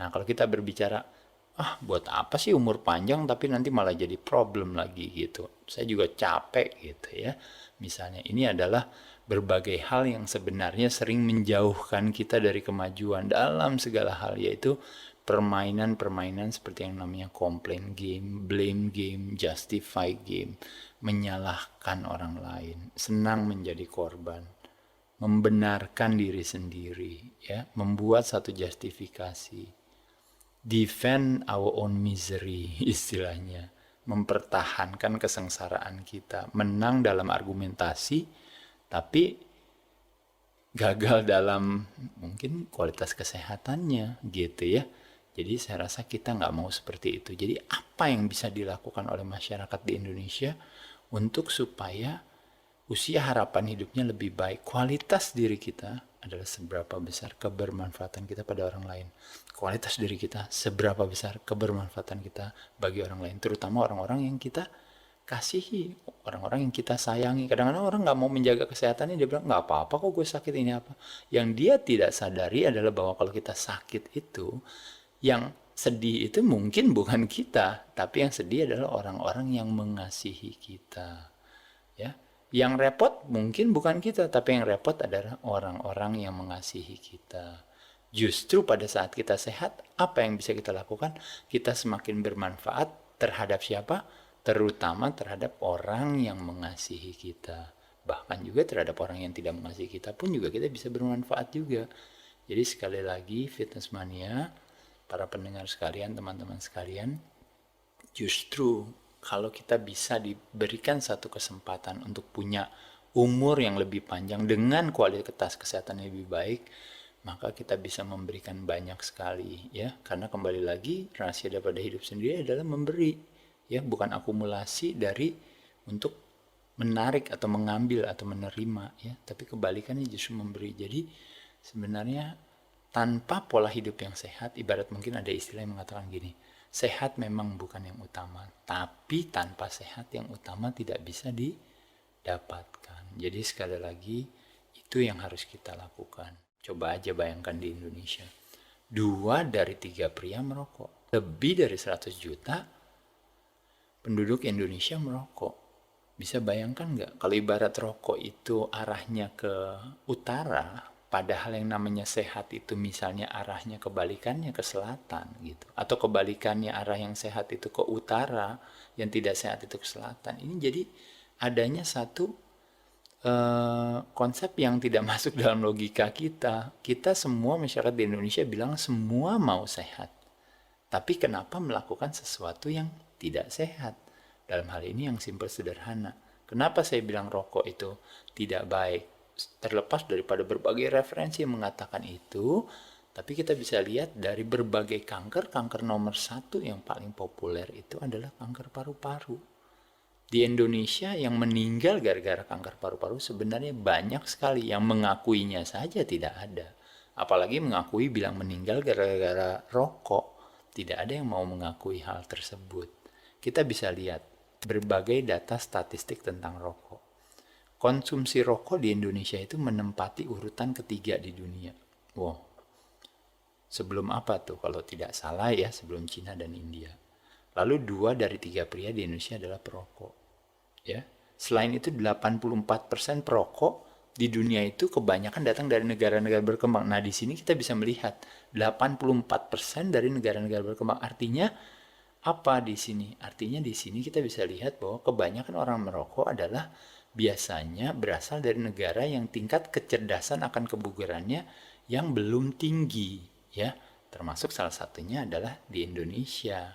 Nah, kalau kita berbicara, ah buat apa sih umur panjang tapi nanti malah jadi problem lagi gitu. Saya juga capek gitu ya. Misalnya ini adalah berbagai hal yang sebenarnya sering menjauhkan kita dari kemajuan dalam segala hal, yaitu permainan-permainan seperti yang namanya complaint game, blame game, justify game, menyalahkan orang lain, senang menjadi korban, membenarkan diri sendiri, ya, membuat satu justifikasi, defend our own misery istilahnya, mempertahankan kesengsaraan kita, menang dalam argumentasi, tapi gagal dalam mungkin kualitas kesehatannya gitu ya. Jadi saya rasa kita nggak mau seperti itu. Jadi apa yang bisa dilakukan oleh masyarakat di Indonesia untuk supaya usia harapan hidupnya lebih baik, kualitas diri kita adalah seberapa besar kebermanfaatan kita pada orang lain. Kualitas diri kita seberapa besar kebermanfaatan kita bagi orang lain, terutama orang-orang yang kita kasihi, orang-orang yang kita sayangi. Kadang-kadang orang nggak mau menjaga kesehatannya, dia bilang nggak apa-apa kok gue sakit ini apa. Yang dia tidak sadari adalah bahwa kalau kita sakit itu, yang sedih itu mungkin bukan kita, tapi yang sedih adalah orang-orang yang mengasihi kita. Ya, yang repot mungkin bukan kita, tapi yang repot adalah orang-orang yang mengasihi kita. Justru pada saat kita sehat, apa yang bisa kita lakukan? Kita semakin bermanfaat terhadap siapa? Terutama terhadap orang yang mengasihi kita. Bahkan juga terhadap orang yang tidak mengasihi kita pun juga kita bisa bermanfaat juga. Jadi sekali lagi Fitness Mania, para pendengar sekalian, teman-teman sekalian, justru kalau kita bisa diberikan satu kesempatan untuk punya umur yang lebih panjang dengan kualitas kesehatan yang lebih baik, maka kita bisa memberikan banyak sekali ya. Karena kembali lagi rahasia daripada hidup sendiri adalah memberi, ya, bukan akumulasi dari untuk menarik atau mengambil atau menerima ya, tapi kebalikannya justru memberi. Jadi sebenarnya tanpa pola hidup yang sehat, ibarat mungkin ada istilah yang mengatakan gini, sehat memang bukan yang utama, tapi tanpa sehat yang utama tidak bisa didapatkan. Jadi sekali lagi, itu yang harus kita lakukan. Coba aja bayangkan di Indonesia, 2 dari 3 pria merokok. Lebih dari 100 juta penduduk Indonesia merokok. Bisa bayangkan nggak, kalau ibarat rokok itu arahnya ke utara, padahal yang namanya sehat itu misalnya arahnya kebalikannya ke selatan gitu, atau kebalikannya arah yang sehat itu ke utara, yang tidak sehat itu ke selatan. Ini jadi adanya satu konsep yang tidak masuk dalam logika kita. Kita semua masyarakat di Indonesia bilang semua mau sehat, tapi kenapa melakukan sesuatu yang tidak sehat? Dalam hal ini yang simpel sederhana. Kenapa saya bilang rokok itu tidak baik? Terlepas daripada berbagai referensi yang mengatakan itu, tapi kita bisa lihat dari berbagai kanker, kanker nomor 1 yang paling populer itu adalah kanker paru-paru. Di Indonesia yang meninggal gara-gara kanker paru-paru sebenarnya banyak sekali, yang mengakuinya saja tidak ada. Apalagi mengakui bilang meninggal gara-gara rokok. Tidak ada yang mau mengakui hal tersebut. Kita bisa lihat berbagai data statistik tentang rokok. Konsumsi rokok di Indonesia itu menempati urutan ketiga di dunia. Wow. Sebelum apa tuh kalau tidak salah ya, sebelum Cina dan India. Lalu 2 dari 3 pria di Indonesia adalah perokok. Ya. Selain itu 84% perokok di dunia itu kebanyakan datang dari negara-negara berkembang. Nah, di sini kita bisa melihat 84% dari negara-negara berkembang. Artinya apa di sini? Artinya di sini kita bisa lihat bahwa kebanyakan orang merokok adalah biasanya berasal dari negara yang tingkat kecerdasan akan kebugarannya yang belum tinggi, ya. Termasuk salah satunya adalah di Indonesia.